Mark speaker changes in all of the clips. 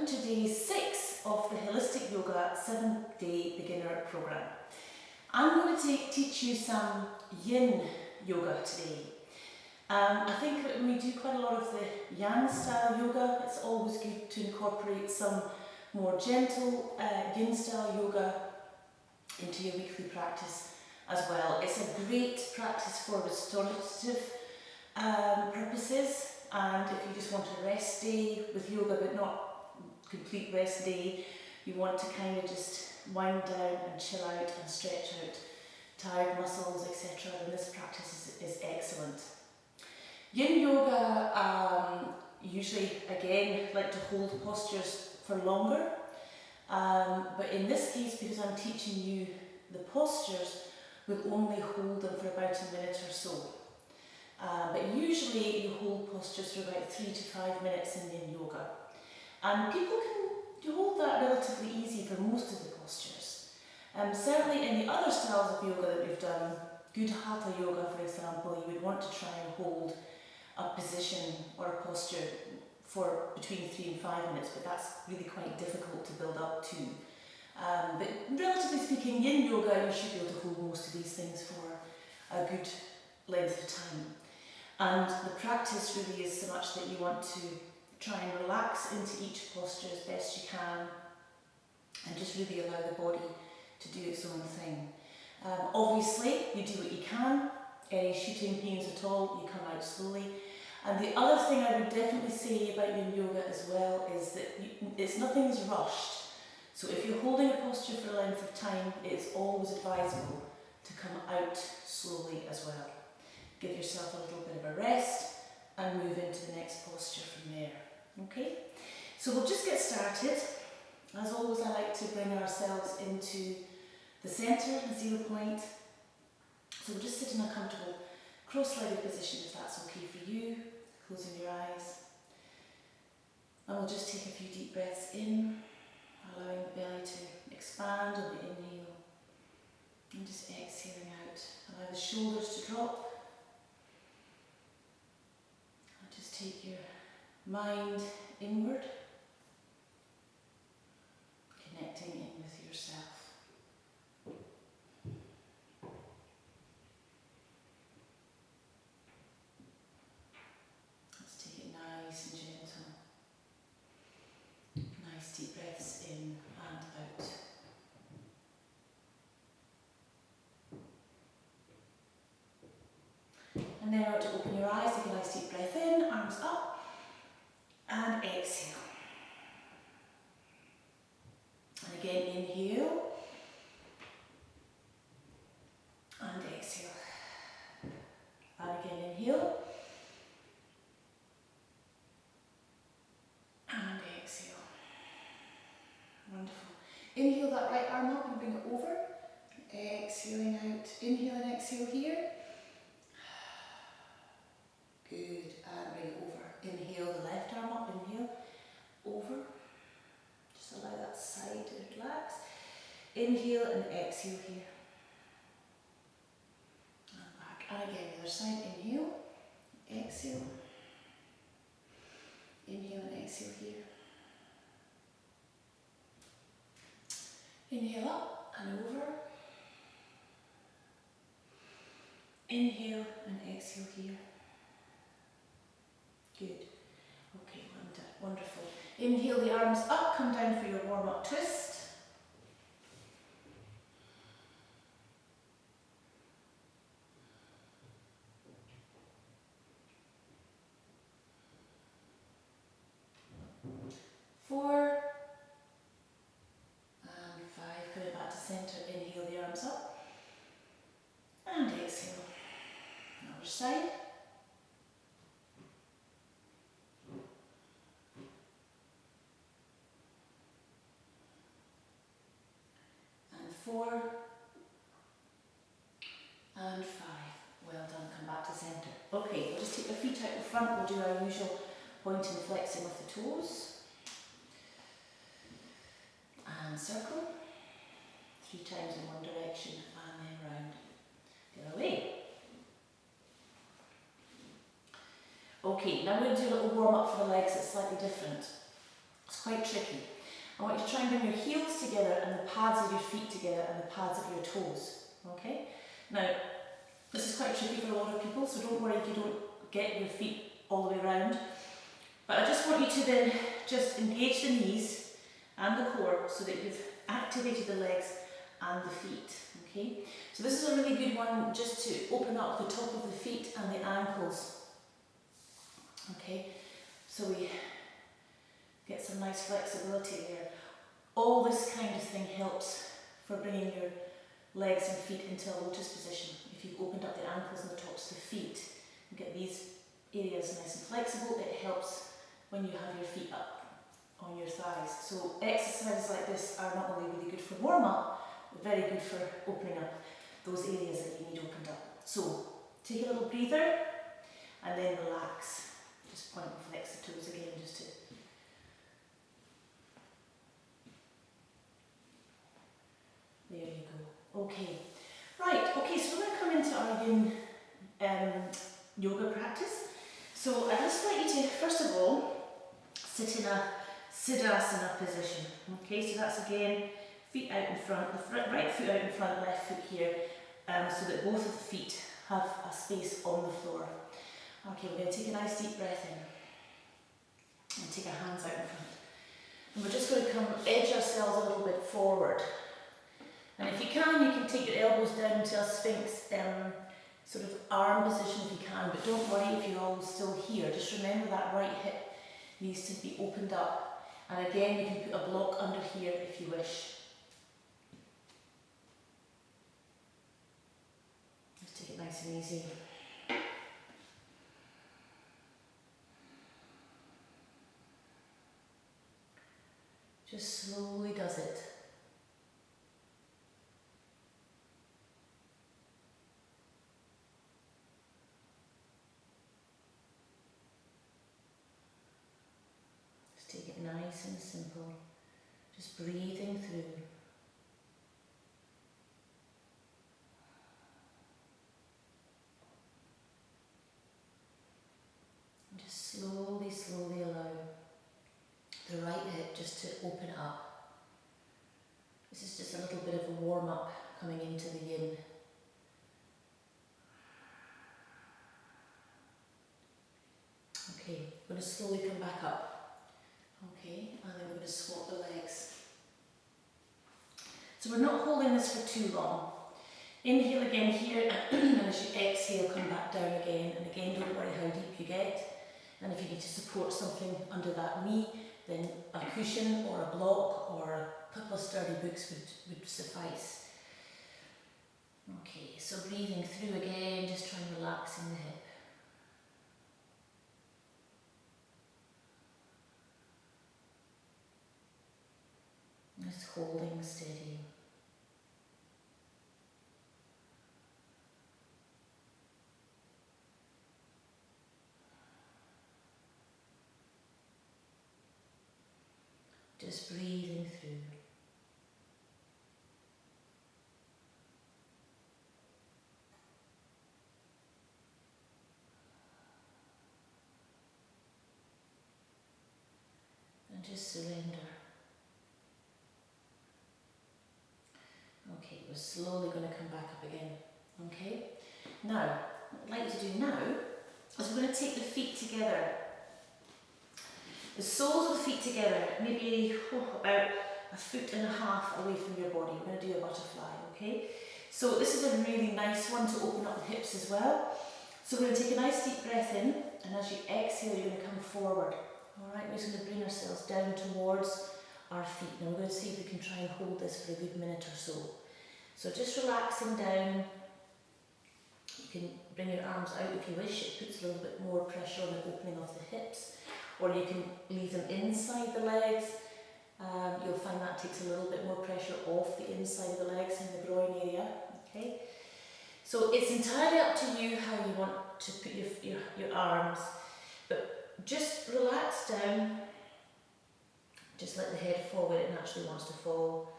Speaker 1: welcome to day 6 of the Hillistic Yoga 7-day beginner program. I'm going to teach you some Yin Yoga today. I think that when we do quite a lot of the Yang style yoga, it's always good to incorporate some more gentle Yin style yoga into your weekly practice as well. It's a great practice for restorative purposes, and if you just want a rest day with yoga but not complete rest day, you want to kind of just wind down and chill out and stretch out tired muscles, etc., then this practice is excellent. Yin Yoga usually, again, like to hold postures for longer, but in this case, because I'm teaching you the postures, we'll only hold them for about a minute or so. But usually you hold postures for about 3 to 5 minutes in Yin Yoga. And people can hold that relatively easy for most of the postures. Certainly in the other styles of yoga that we've done, good Hatha Yoga for example, you would want to try and hold a position or a posture for between 3 and 5 minutes, but that's really quite difficult to build up to. But relatively speaking, Yin Yoga, you should be able to hold most of these things for a good length of time. And the practice really is so much that you want to try and relax into each posture as best you can and just really allow the body to do its own thing. Obviously, you do what you can. Any shooting pains at all, you come out slowly. And the other thing I would definitely say about Yin Yoga as well is that nothing is rushed. So if you're holding a posture for a length of time, it's always advisable to come out slowly as well. Give yourself a little bit of a rest and move into the next posture from there. Okay? So we'll just get started. As always, I like to bring ourselves into the centre, the 0 point. So we'll just sit in a comfortable cross-legged position if that's okay for you, closing your eyes. And we'll just take a few deep breaths in, allowing the belly to expand on the inhale, and just exhaling out. Allow the shoulders to drop. And just take your mind inward, connecting in with yourself. Nice and gentle. Nice deep breaths in and out. And then to open your eyes, take a nice deep breath in, arms up, and exhale. And again, inhale, and exhale. And again, inhale. And exhale. Wonderful. Inhale that right arm up and bring it over. Exhaling out. Inhale and exhale here. Good. And bring it over. Inhale the left arm up. Inhale. Over. Just allow that side to relax. Inhale and exhale here. And back. And again the other side. Inhale. Exhale. Inhale and exhale here. Inhale up and over. Inhale and exhale here. Good. Okay, wonderful. Inhale the arms up, come down for your warm-up twist. Four, and 5, coming back to centre, inhale the arms up, and exhale. Other side. And 4, and 5. Well done, come back to centre. Okay, we'll just take the feet out in front, we'll do our usual pointing and flexing of the toes. And circle 3 times in one direction and then round the other way. Okay, now we're going to do a little warm up for the legs that's slightly different. It's quite tricky. I want you to try and bring your heels together and the pads of your feet together and the pads of your toes. Okay? Now, this is quite tricky for a lot of people, so don't worry if you don't get your feet all the way around. But I just want you to then just engage the knees and the core so that you've activated the legs and the feet. Okay? So this is a really good one just to open up the top of the feet and the ankles. Okay? So we get some nice flexibility there. All this kind of thing helps for bringing your legs and feet into a lotus position. If you've opened up the ankles and the tops of the feet and get these areas nice and flexible, it helps when you have your feet up on your thighs. So exercises like this are not only really good for warm-up, but very good for opening up those areas that you need opened up. So take a little breather and then relax. Just point and flex the toes again just to... There you go. Okay. Right, okay, so we're going to come into our Yin Yoga practice. So I'd just like you to, first of all, sit in a Siddhasana position. Okay, so that's again, feet out in front, the right foot out in front, left foot here, so that both of the feet have a space on the floor. Okay, we're going to take a nice deep breath in and take our hands out in front. And we're just going to come edge ourselves a little bit forward. And if you can take your elbows down to a Sphinx sort of arm position if you can, but don't worry if you're all still here. Just remember that right hip needs to be opened up. And again, you can put a block under here if you wish. Just take it nice and easy. Just slowly does it. Take it nice and simple, just breathing through. And just slowly, slowly allow the right hip just to open up. This is just a little bit of a warm-up coming into the Yin. Okay, we're going to slowly come back up. Okay, and then we're going to swap the legs. So we're not holding this for too long. Inhale again here, and as you exhale, come back down again. And again, don't worry how deep you get. And if you need to support something under that knee, then a cushion or a block or a couple of sturdy books would suffice. Okay, so breathing through again, just trying to relax in the hip. Just holding steady. Just breathing through. And just surrender. Okay, we're slowly going to come back up again. Okay? Now, what I'd like you to do now is we're going to take the feet together. The soles of the feet together, maybe about 1.5 feet away from your body. We're going to do a butterfly, okay? So this is a really nice one to open up the hips as well. So we're going to take a nice deep breath in, and as you exhale, you're going to come forward. Alright, we're just going to bring ourselves down towards our feet. Now we're going to see if we can try and hold this for a good minute or so. So just relaxing down. You can bring your arms out if you wish. It puts a little bit more pressure on the opening of the hips. Or you can leave them inside the legs. You'll find that takes a little bit more pressure off the inside of the legs in the groin area. Okay. So it's entirely up to you how you want to put your arms. But just relax down. Just let the head fall where it naturally wants to fall.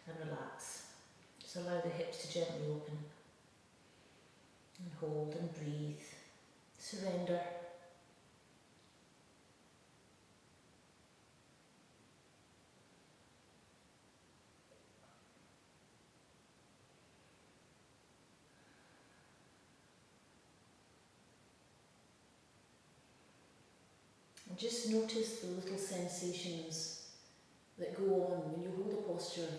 Speaker 1: And relax. Just allow the hips to gently open. And hold and breathe. Surrender. And just notice the little sensations that go on when you hold a posture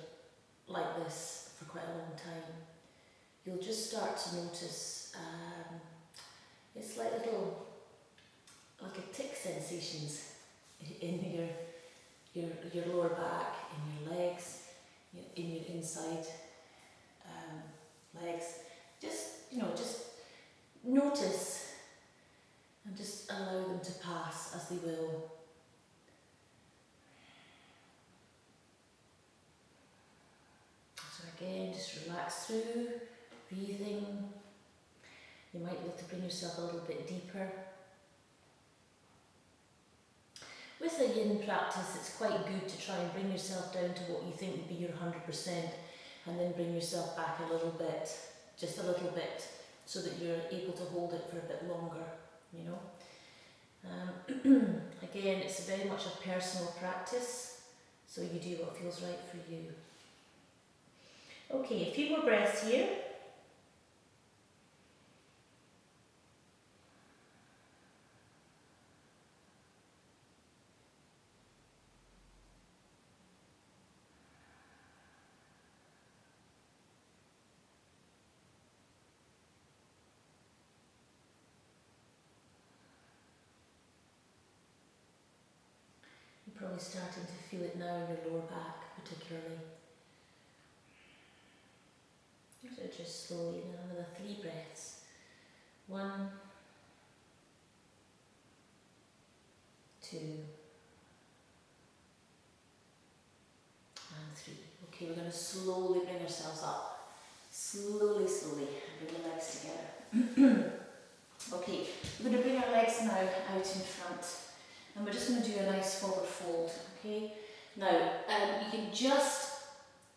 Speaker 1: like this for quite a long time. You'll just start to notice, it's like little, like a tick sensations in your lower back, in your legs, in your inside legs. Just notice and just allow them to pass as they will. So again, just relax through, breathing. You might be able to bring yourself a little bit deeper. With a yin practice, it's quite good to try and bring yourself down to what you think would be your 100% and then bring yourself back a little bit, just a little bit, so that you're able to hold it for a bit longer, you know. Again, it's very much a personal practice, so you do what feels right for you. Okay, a few more breaths here. You're probably starting to feel it now in your lower back, particularly. So just slowly, now another 3 breaths. 1, 2, and 3. Okay, we're going to slowly bring ourselves up. Slowly, and bring the legs together. Okay, we're going to bring our legs now out in front. And we're just going to do a nice forward fold, okay? Now, you can just,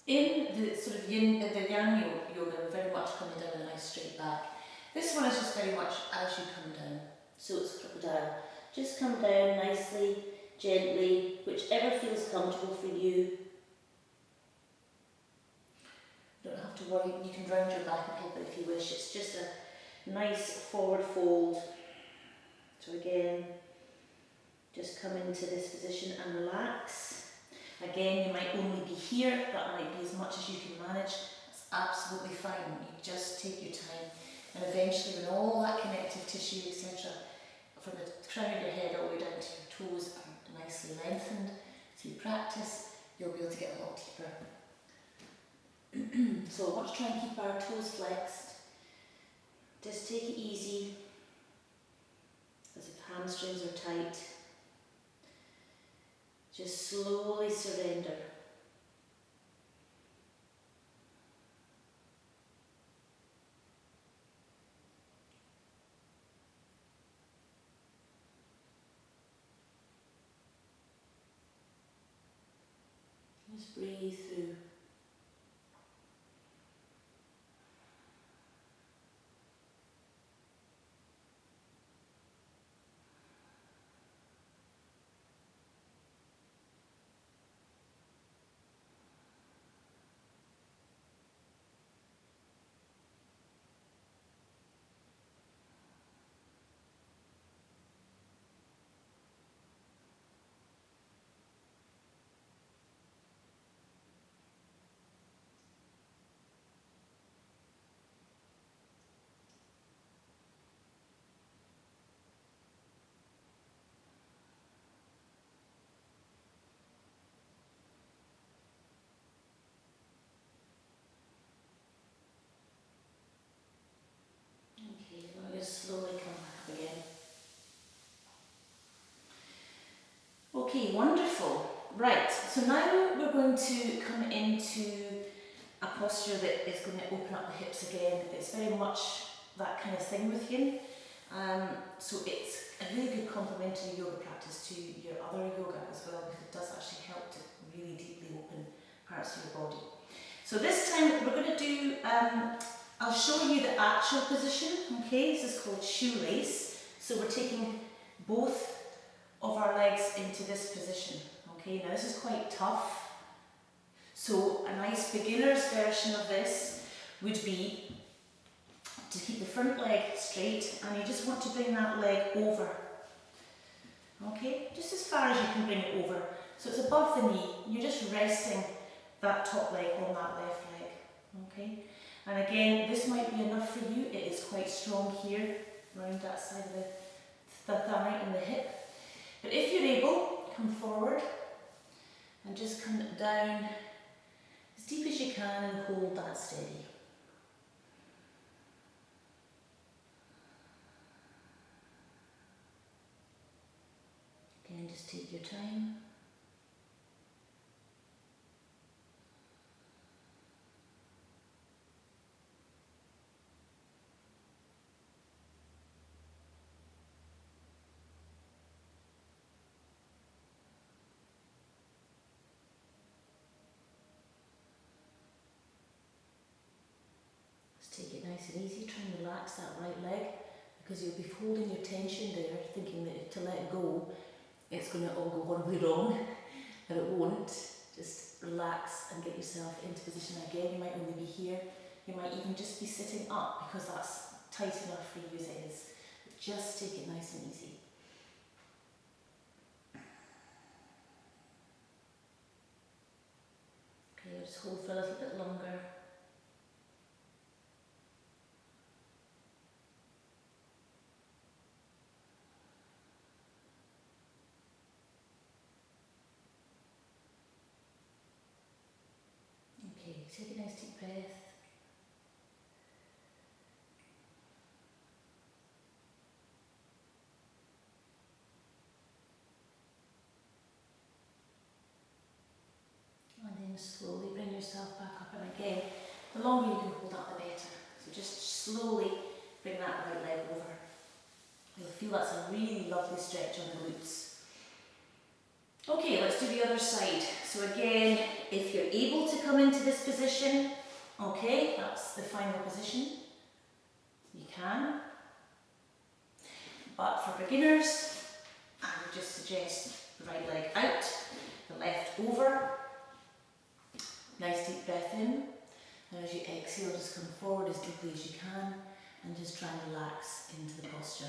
Speaker 1: in the sort of yin, the yang yoga, we're very much coming down a nice straight back. This one is just very much as you come down. So it's crocodile. Just come down nicely, gently, whichever feels comfortable for you. Don't have to worry, you can round your back a little bit if you wish. It's just a nice forward fold. So again, just come into this position and relax. Again, you might only be here, that might be as much as you can manage. That's absolutely fine. You just take your time. And eventually, when all that connective tissue, etc., from the crown of your head all the way down to your toes are nicely lengthened through practice, you'll be able to get a lot deeper. So I want to try and keep our toes flexed. Just take it easy, as if hamstrings are tight. Just slowly surrender. Just breathe through. Okay, now just slowly come back up again. Okay, wonderful. Right, so now we're going to come into a posture that is going to open up the hips again. It's very much that kind of thing with yin. So it's a really good complementary yoga practice to your other yoga as well, because it does actually help to really deeply open parts of your body. So this time we're going to do, I'll show you the actual position, okay? This is called shoelace. So we're taking both of our legs into this position, okay? Now this is quite tough. So a nice beginner's version of this would be to keep the front leg straight, and you just want to bring that leg over, Okay, just as far as you can bring it over. So it's above the knee, you're just resting that top leg on that left leg. Okay, and again, this might be enough for you. It is quite strong here, around that side of the thigh and the hip. But if you're able, come forward and just come down as deep as you can and hold that steady. Again, just take your time. Just take it nice and easy. Try and relax that right leg, because you'll be holding your tension there, thinking that to let it go, it's going to all go horribly wrong, and it won't. Just relax and get yourself into position again. You might only be here. You might even just be sitting up, because that's tight enough for you as it is. But just take it nice and easy. Okay, just hold for a little bit longer. Okay, take a nice deep breath. And then slowly bring yourself back up, and again, the longer you can hold that, the better. So just slowly bring that right leg over. You'll feel that's a really lovely stretch on the glutes. Okay, let's do the other side. So again, if you're able to come into this position, okay, that's the final position. You can. But for beginners, I would just suggest the right leg out, the left over. Nice deep breath in, and as you exhale, just come forward as deeply as you can and just try and relax into the posture.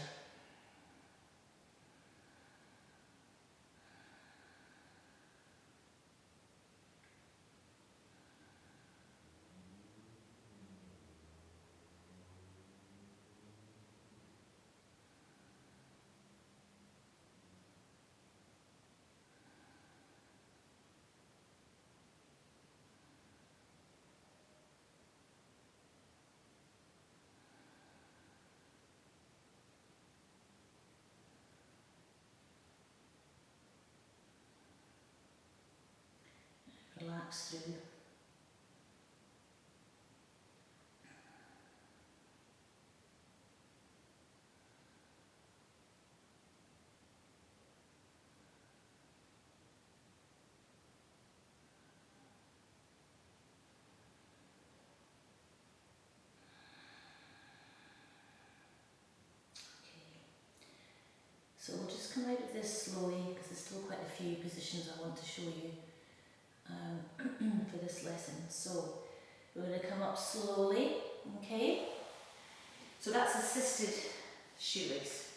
Speaker 1: Relax through. So we'll just come out of this slowly, because there's still quite a few positions I want to show you for this lesson. So we're going to come up slowly, okay? So that's assisted shoelace.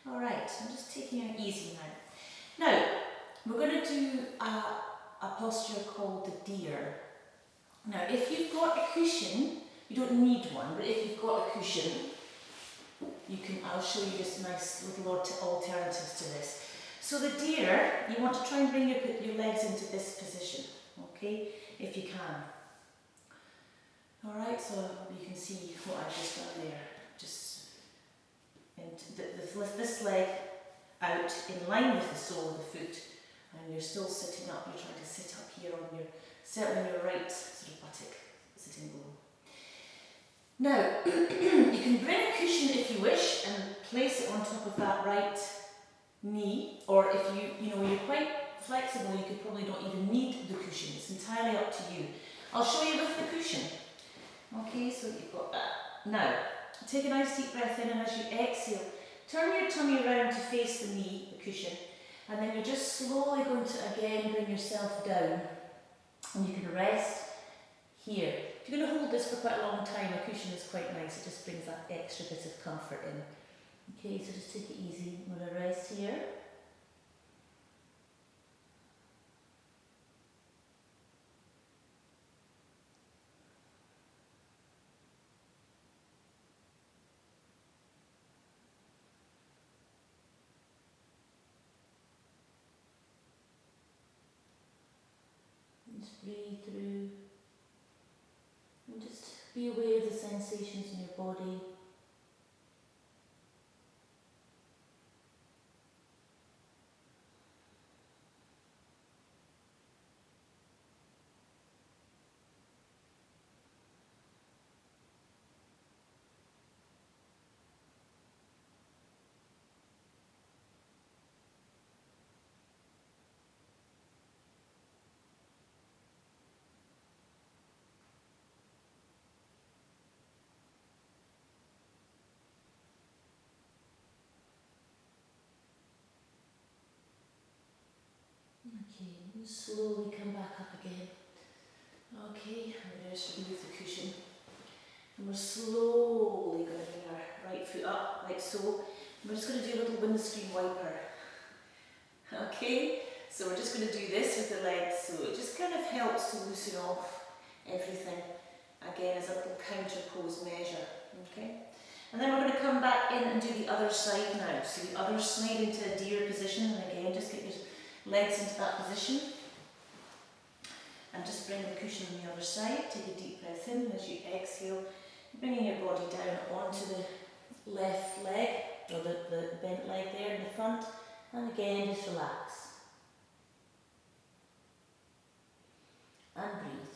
Speaker 1: Alright, I'm just taking it easy now. Now, we're going to do a posture called the deer. Now, if you've got a cushion, you don't need one, but if you've got a cushion, you can, I'll show you just nice little alternatives to this. So the deer, you want to try and bring your legs into this position, okay, if you can. Alright, so you can see what I've just done there. Just this leg out in line with the sole of the foot, and you're still sitting up. You're trying to sit up here on your, certainly on your right sort of buttock, sitting bone. Now, you can bring a cushion if you wish and place it on top of that right knee, or if you're quite flexible, you could probably don't even need the cushion. It's entirely up to you. I'll show you with the cushion. Okay, so you've got that. Now, take a nice deep breath in, and as you exhale, turn your tummy around to face the knee, the cushion, and then you're just slowly going to again bring yourself down, and you can rest here. If you're going to hold this for quite a long time, a cushion is quite nice. It just brings that extra bit of comfort in. Okay, so just take it easy. I'm going to rest here. Just breathe through and just be aware of the sensations in your body. Okay, and slowly come back up again. Okay, and we're just remove the cushion. And we're slowly going to bring our right foot up, like so. We're just going to do a little windscreen wiper. Okay, so we're just going to do this with the legs, so it just kind of helps to loosen off everything. Again, as a little counter pose measure. Okay, and then we're going to come back in and do the other side now. So the other side into a deer position, and again, just get your legs into that position. And just bring the cushion on the other side. Take a deep breath in as you exhale, bringing your body down onto the left leg, or the bent leg there in the front. And again, just relax. And breathe.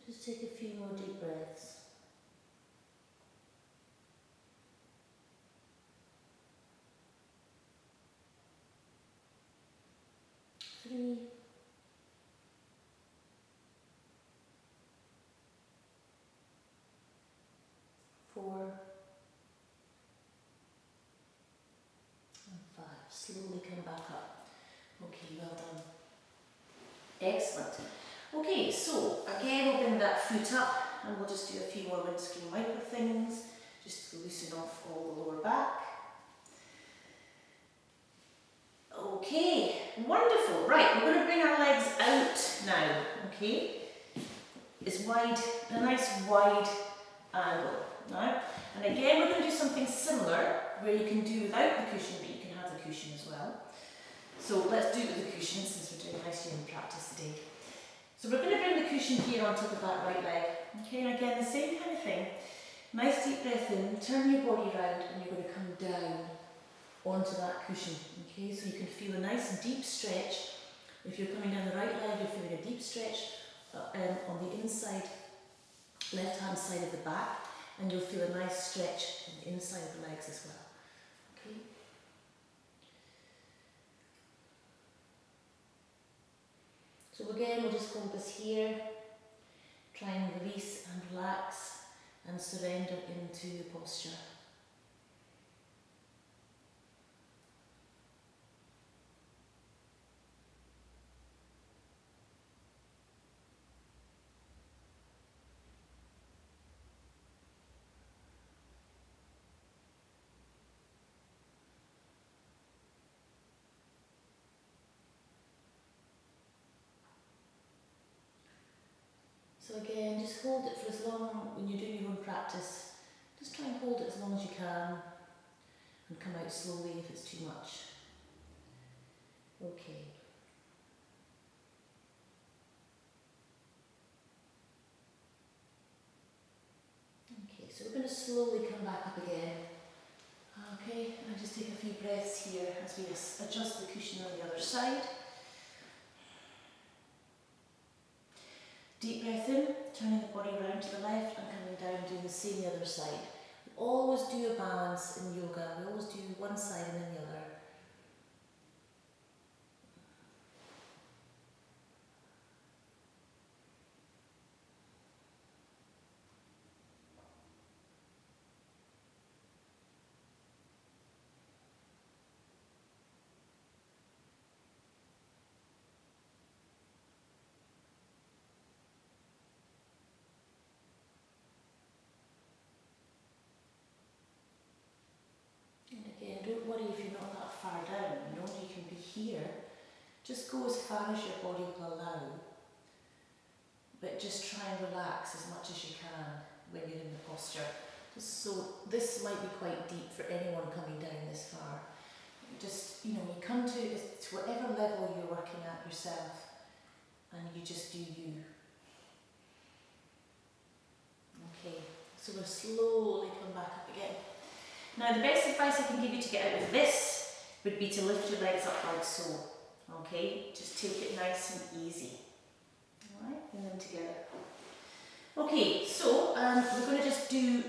Speaker 1: Just take a few more deep breaths. 3, 4, and 5. Slowly come back up. Okay, well done. Excellent. Okay, so again we'll bring that foot up and we'll just do a few more windscreen wiper things just to loosen off all the lower back. Okay, wonderful. Right, we're going to bring our legs out now, okay? It's wide, a nice wide angle now. And again we're going to do something similar where you can do without the cushion, but you can have the cushion as well. So let's do it with the cushion since we're doing nice yin practice today. So we're going to bring the cushion here on top of that right leg. Okay, and again the same kind of thing. Nice deep breath in, turn your body around and you're going to come down onto that cushion. Okay, so you can feel a nice deep stretch. If you're coming down the right leg, you're feeling a deep stretch on the inside, left hand side of the back, and you'll feel a nice stretch on the inside of the legs as well. Okay. So again, we'll just hold this here, try and release and relax and surrender into the posture. So again, just hold it for as long, when you're doing your own practice, just try and hold it as long as you can and come out slowly if it's too much. Okay. Okay, so we're going to slowly come back up again. Okay, and just take a few breaths here as we adjust the cushion on the other side. Deep breath in, turning the body around to the left and coming down, doing the same the other side. We always do a balance in yoga, we always do one side and then the other. Just go as far as your body will allow, but just try and relax as much as you can when you're in the posture. So this might be quite deep for anyone coming down this far. Just, you come to whatever level you're working at yourself, and you just do you. Okay, so we'll slowly come back up again. Now the best advice I can give you to get out of this would be to lift your legs up like so. Okay, just take it nice and easy. Alright, bring them together. Okay, so we're going to just do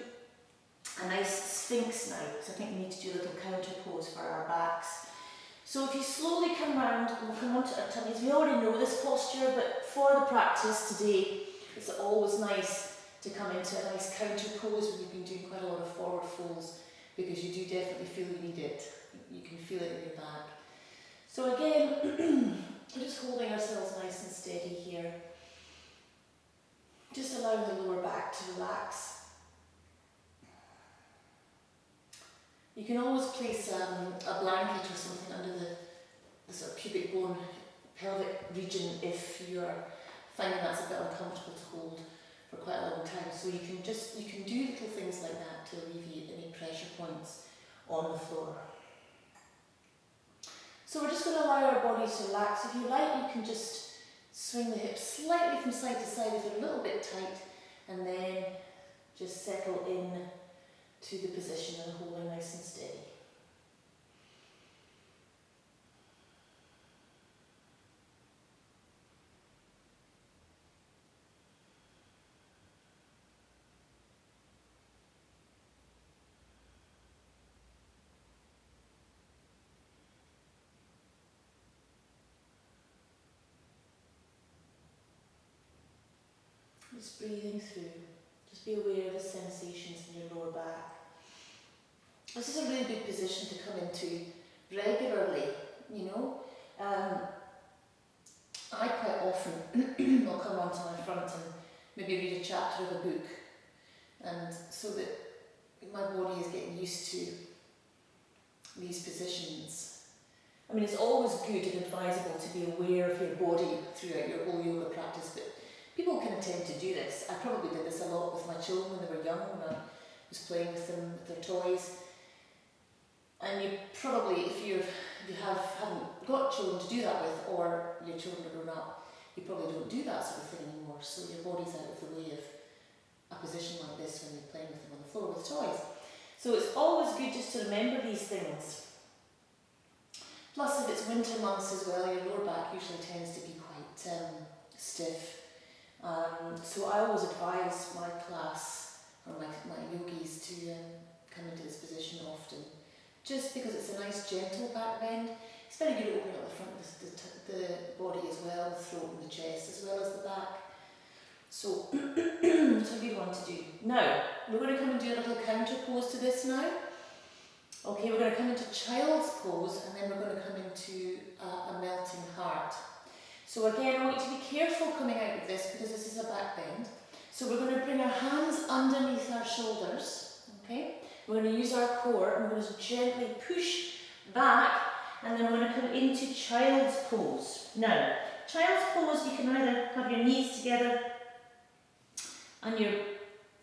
Speaker 1: a nice sphinx now, because I think we need to do a little counter pose for our backs. So if you slowly come round, we'll come onto our tummies. We already know this posture, but for the practice today, it's always nice to come into a nice counter pose when you've been doing quite a lot of forward folds, because you do definitely feel you need it. You can feel it in your back. So again, we're just holding ourselves nice and steady here. Just allowing the lower back to relax. You can always place a blanket or something under the sort of pubic bone, pelvic region if you are finding that's a bit uncomfortable to hold for quite a long time. So you can do little things like that to alleviate any pressure points on the floor. So we're just going to allow our body to relax. If you like, you can just swing the hips slightly from side to side if they're a little bit tight, and then just settle in to the position and holding nice and steady. Just breathing through. Just be aware of the sensations in your lower back. This is a really good position to come into regularly, I quite often will come onto my front and maybe read a chapter of a book, and so that my body is getting used to these positions. I mean, it's always good and advisable to be aware of your body throughout your whole yoga practice, but people can attempt to do this. I probably did this a lot with my children when they were young, when I was playing with them, with their toys. And you probably, if you haven't got children to do that with, or your children are grown up, you probably don't do that sort of thing anymore. So your body's out of the way of a position like this when you're playing with them on the floor with toys. So it's always good just to remember these things. Plus, if it's winter months as well, your lower back usually tends to be quite stiff. So I always advise my class, or my yogis, to come into this position often, just because it's a nice gentle back bend. It's very good at opening up the front of the body as well, the throat and the chest, as well as the back. So it's a good one to do. Now, we're going to come and do a little counter pose to this now. Okay, we're going to come into child's pose, and then we're going to come into a melting heart. So again, I want you to be careful coming out of this, because this is a back bend. So we're going to bring our hands underneath our shoulders, okay? We're going to use our core, and we're going to gently push back, and then we're going to come into child's pose. Now, child's pose, you can either have your knees together and your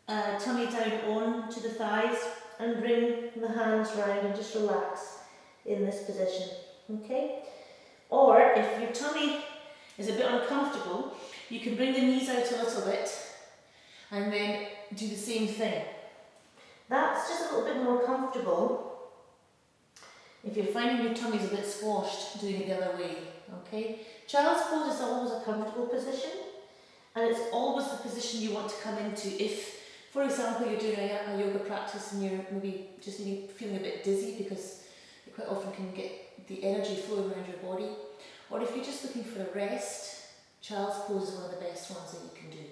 Speaker 1: tummy down on to the thighs, and bring the hands round and just relax in this position, okay? Or if your tummy is a bit uncomfortable, you can bring the knees out a little bit and then do the same thing. That's just a little bit more comfortable if you're finding your tummy's a bit squashed, doing it the other way, okay? Child's pose is always a comfortable position, and it's always the position you want to come into if, for example, you're doing a yoga practice and you're maybe just feeling a bit dizzy, because you quite often can get the energy flowing around your body. Or if you're just looking for a rest, child's pose is one of the best ones that you can do.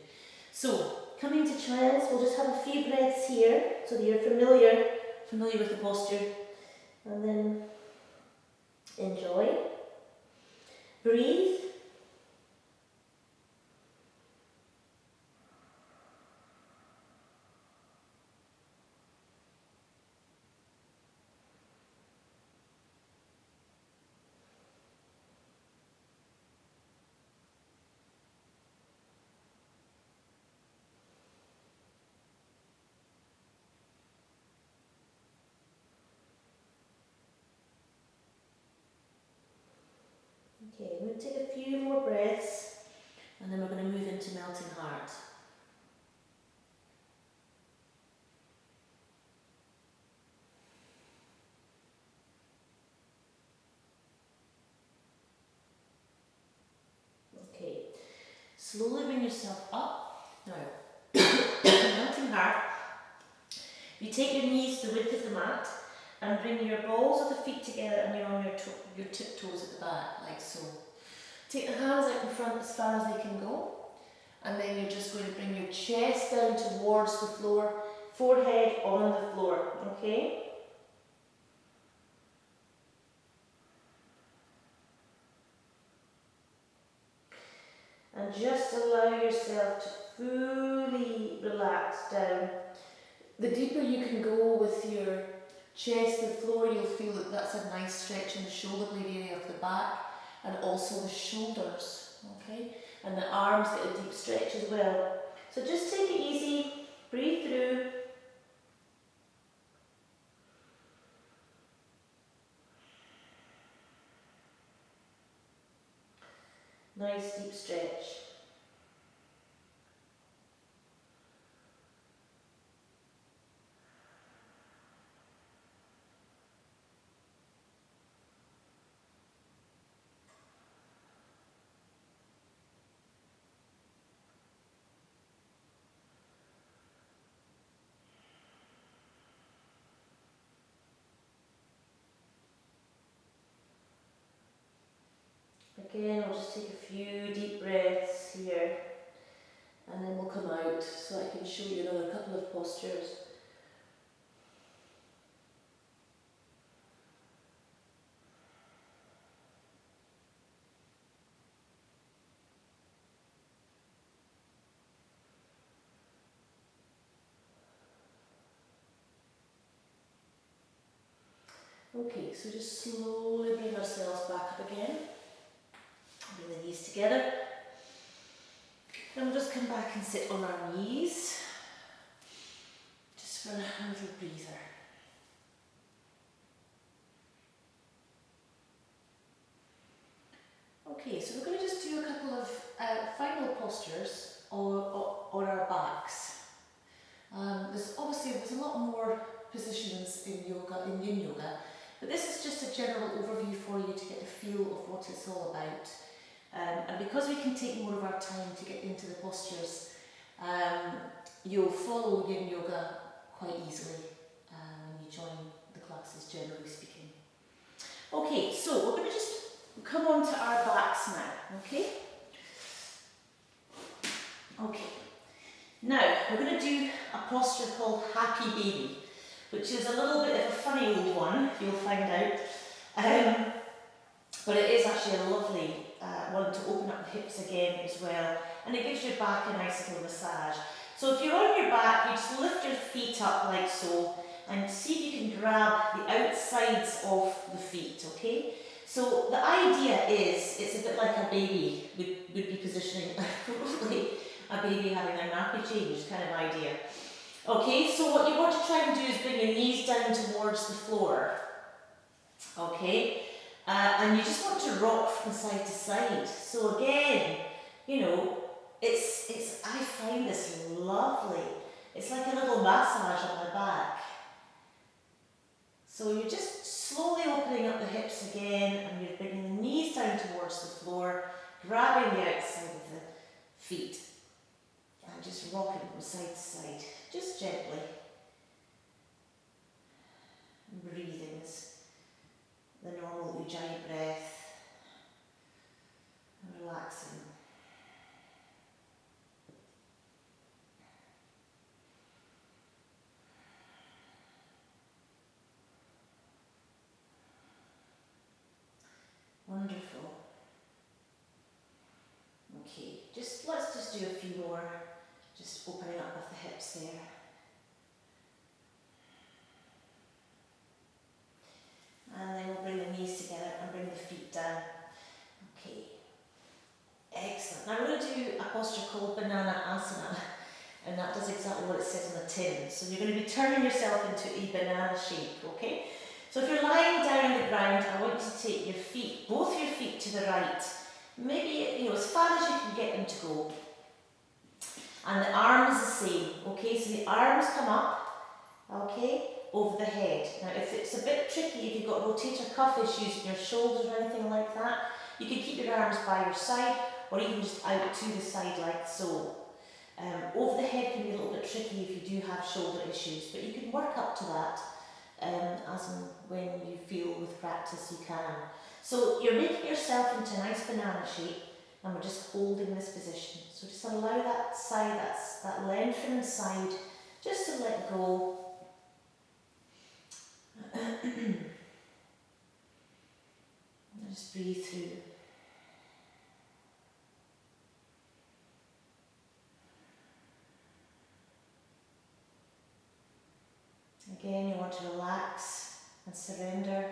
Speaker 1: So, coming to child's, we'll just have a few breaths here so that you're familiar with the posture. And then enjoy. Breathe. Okay, we're going to take a few more breaths and then we're going to move into melting heart. Okay, slowly bring yourself up. Now, melting heart. You take your knees to the width of the mat and bring your balls of the feet together and you're on your tiptoes at the back, like so. Take the hands out in front as far as they can go. And then you're just going to bring your chest down towards the floor, forehead on the floor, okay? And just allow yourself to fully relax down. The deeper you can go with your chest, the floor, you'll feel that that's a nice stretch in the shoulder blade area of the back and also the shoulders, okay? And the arms get a deep stretch as well. So just take it easy, breathe through. Nice deep stretch. Again, I'll just take a few deep breaths here and then we'll come out so I can show you another couple of postures. Okay, so just slowly bring ourselves back up again. Bring the knees together. Then we'll just come back and sit on our knees. Just for a little breather. Okay, so we're going to just do a couple of final postures on our backs. There's a lot more positions in yoga, in Yin Yoga, but this is just a general overview for you to get a feel of what it's all about. And because we can take more of our time to get into the postures, you'll follow Yin Yoga quite easily when you join the classes, generally speaking. Okay, so we're going to just come on to our backs now, okay? Okay. Now, we're going to do a posture called Happy Baby, which is a little bit of a funny old one, you'll find out. But it is actually a lovely one to open up the hips again as well, and it gives your back a nice little massage. So if you're on your back, you just lift your feet up like so, and see if you can grab the outsides of the feet, okay? So the idea is, it's a bit like a baby would be positioning, probably a baby having their nappy changed kind of idea. Okay, so what you want to try and do is bring your knees down towards the floor. Okay, and you just want to rock from side to side. So again, you know, I find this lovely. It's like a little massage on my back. So you're just slowly opening up the hips again, and you're bringing the knees down towards the floor, grabbing the outside of the feet, and just rocking from side to side, just gently. And breathing is the normal Ujjayi breath, and relaxing. Wonderful. Okay, let's just do a few more, just opening up with the hips there. And then we'll bring the knees together and bring the feet down. Okay, excellent. Now we're going to do a posture called Banana Asana, and that does exactly what it says on the tin. So you're going to be turning yourself into a banana shape, okay? So if you're lying down on the ground, I want you to take your feet, both your feet to the right. Maybe, you know, as far as you can get them to go. And the arms the same, okay? So the arms come up, okay, over the head. Now if it's a bit tricky, if you've got rotator cuff issues in your shoulders or anything like that, you can keep your arms by your side or even just out to the side like so. Over the head can be a little bit tricky if you do have shoulder issues, but you can work up to that as and when you feel with practice you can. So you're making yourself into a nice banana shape and we're just holding this position. So just allow that side, that lengthened side, just to let go. And just breathe through. Again, you want to relax and surrender.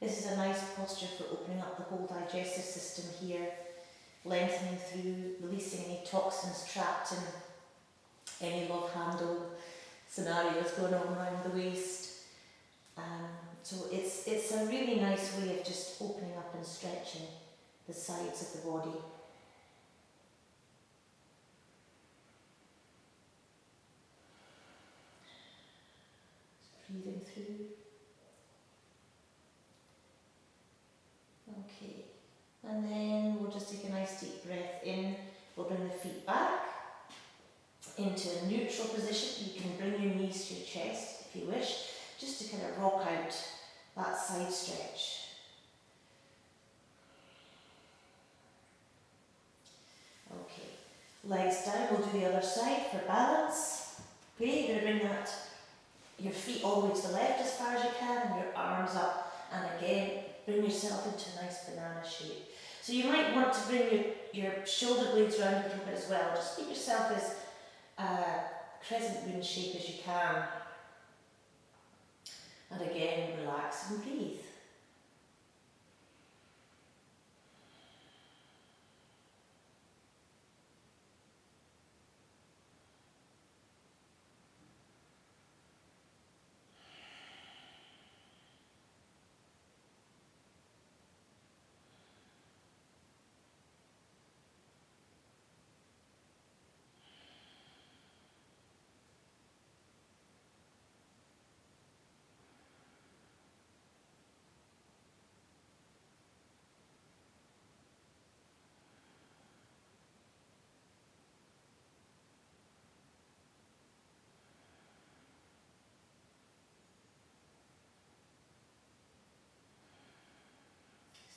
Speaker 1: This is a nice posture for opening up the whole digestive system here, lengthening through, releasing any toxins trapped in any love handle scenarios going on around the waist. So it's a really nice way of just opening up and stretching the sides of the body. Just breathing through. Okay, and then we'll just take a nice deep breath in. We'll bring the feet back into a neutral position. You can bring your knees to your chest if you wish, just to kind of rock out that side stretch. Okay, legs down, we'll do the other side for balance. Okay, you're going to bring your feet all the way to the left as far as you can and your arms up, and again bring yourself into a nice banana shape. So you might want to bring your shoulder blades around a little bit as well. Just keep yourself as crescent moon shape as you can. And again, relax and breathe.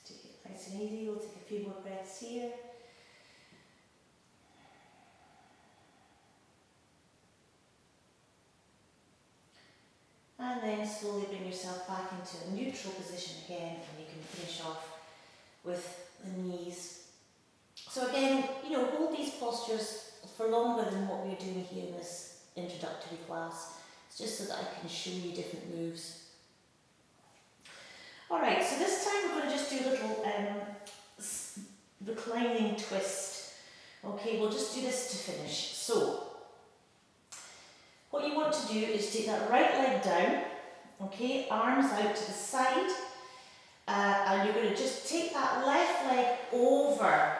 Speaker 1: Just take it nice and easy. We'll take a few more breaths here. And then slowly bring yourself back into a neutral position again, and you can finish off with the knees. So again, you know, hold these postures for longer than what we're doing here in this introductory class. It's just so that I can show you different moves. Alright, so this time we're going to just do a little reclining twist. Okay, we'll just do this to finish. So, what you want to do is take that right leg down, okay, arms out to the side, and you're going to just take that left leg over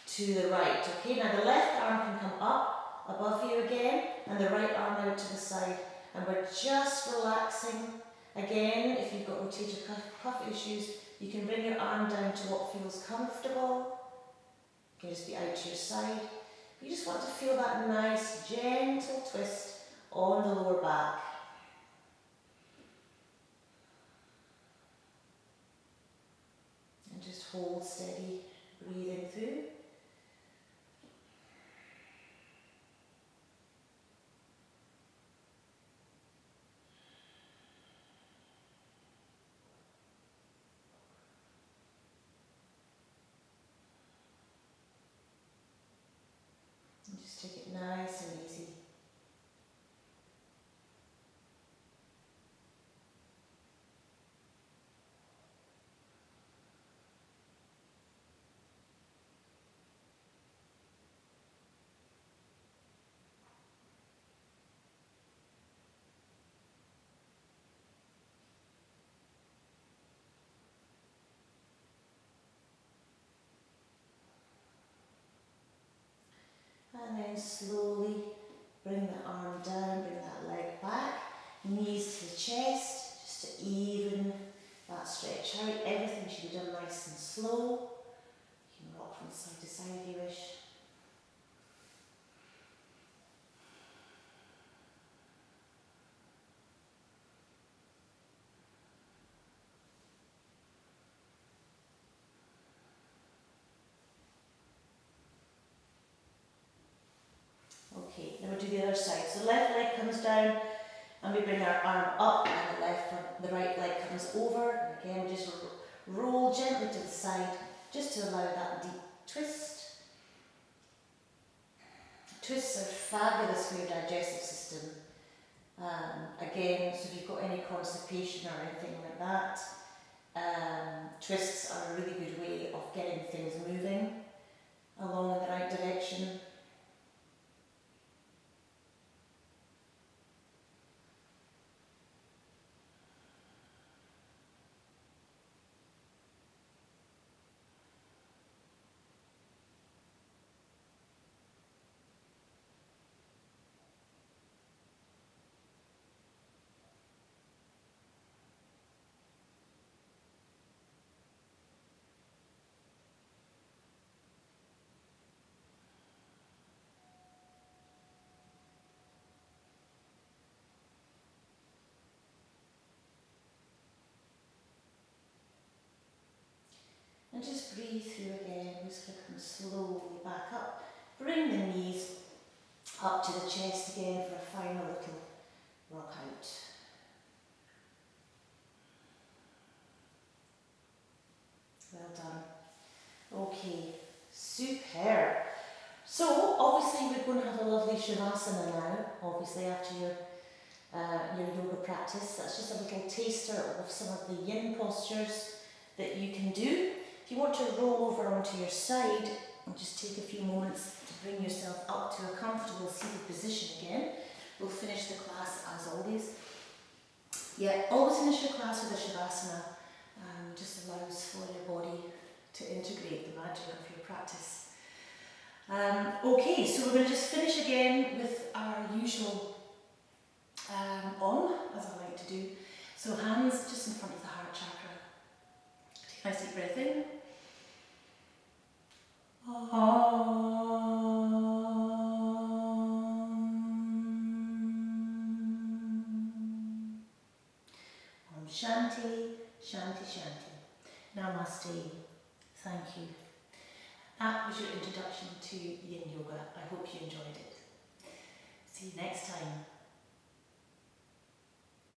Speaker 1: to the right, okay. Now the left arm can come up above you again, and the right arm out to the side, and we're just relaxing. Again, if you've got rotator cuff issues, you can bring your arm down to what feels comfortable. You can just be out to your side. You just want to feel that nice, gentle twist on the lower back. And just hold steady, breathing through. And just take it nice and easy. And then slowly bring the arm down, bring that leg back, knees to the chest, just to even that stretch out. Everything should be done nice and slow. You can rock from side to side if you wish. Okay, now we'll do the other side. So the left leg comes down and we bring our arm up and the right leg comes over. And again, just roll gently to the side just to allow that deep twist. Twists are fabulous for your digestive system. Again, so if you've got any constipation or anything like that, twists are a really good way of getting things moving along in the right direction. And just breathe through again. We're just going to come slowly back up. Bring the knees up to the chest again for a final little rock out. Well done. Okay, superb. So obviously we're going to have a lovely Shavasana now, obviously after your yoga practice. That's just a little taster of some of the yin postures that you can do. If you want to roll over onto your side and just take a few moments to bring yourself up to a comfortable seated position again, we'll finish the class as always. Yeah, always finish your class with a Shavasana. Just allows for your body to integrate the magic of your practice. Okay, so we're going to just finish again with our usual Om, as I like to do. So hands just in front of the heart chakra. Take a nice deep breath in. Om Shanti, Shanti, Shanti. Namaste. Thank you. That was your introduction to Yin Yoga. I hope you enjoyed it. See you next time.